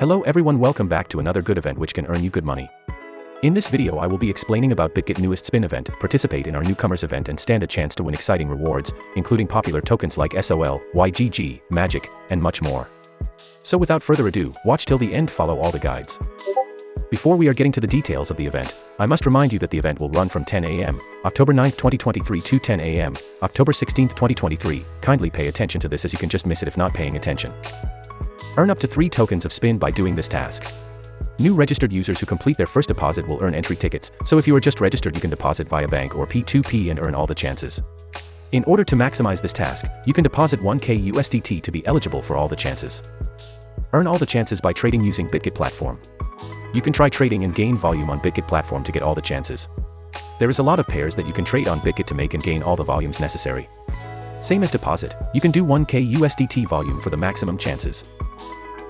Hello everyone, welcome back to another good event which can earn you good money. In this video I will be explaining about BITGET newest spin event. Participate in our newcomers event and stand a chance to win exciting rewards, including popular tokens like SOL, YGG, Magic, and much more. So without further ado, watch till the end, follow all the guides. Before we are getting to the details of the event, I must remind you that the event will run from 10 a.m. October 9th, 2023 to 10 a.m. October 16th, 2023. Kindly pay attention to this as you can just miss it if not paying attention. Earn up to 3 tokens of spin by doing this task. New registered users who complete their first deposit will earn entry tickets, so if you are just registered you can deposit via bank or P2P and earn all the chances. In order to maximize this task, you can deposit 1k USDT to be eligible for all the chances. Earn all the chances by trading using BITGET platform. You can try trading and gain volume on BITGET platform to get all the chances. There is a lot of pairs that you can trade on BITGET to make and gain all the volumes necessary. Same as deposit, you can do 1k USDT volume for the maximum chances.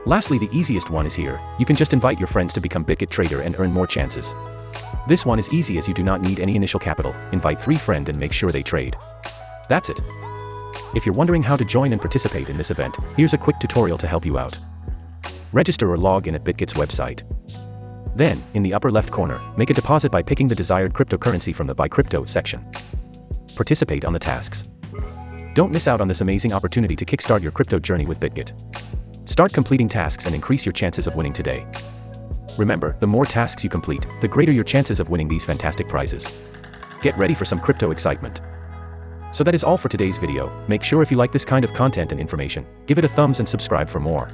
Lastly, the easiest one is here. You can just invite your friends to become BITGET trader and earn more chances. This one is easy as you do not need any initial capital. Invite 3 friends and make sure they trade. That's it. If you're wondering how to join and participate in this event, here's a quick tutorial to help you out. Register or log in at BITGET's website. Then, in the upper left corner, make a deposit by picking the desired cryptocurrency from the Buy Crypto section. Participate on the tasks. Don't miss out on this amazing opportunity to kickstart your crypto journey with BITGET. Start completing tasks and increase your chances of winning today. Remember, the more tasks you complete, the greater your chances of winning these fantastic prizes. Get ready for some crypto excitement. So that is all for today's video. Make sure if you like this kind of content and information, give it a thumbs and subscribe for more.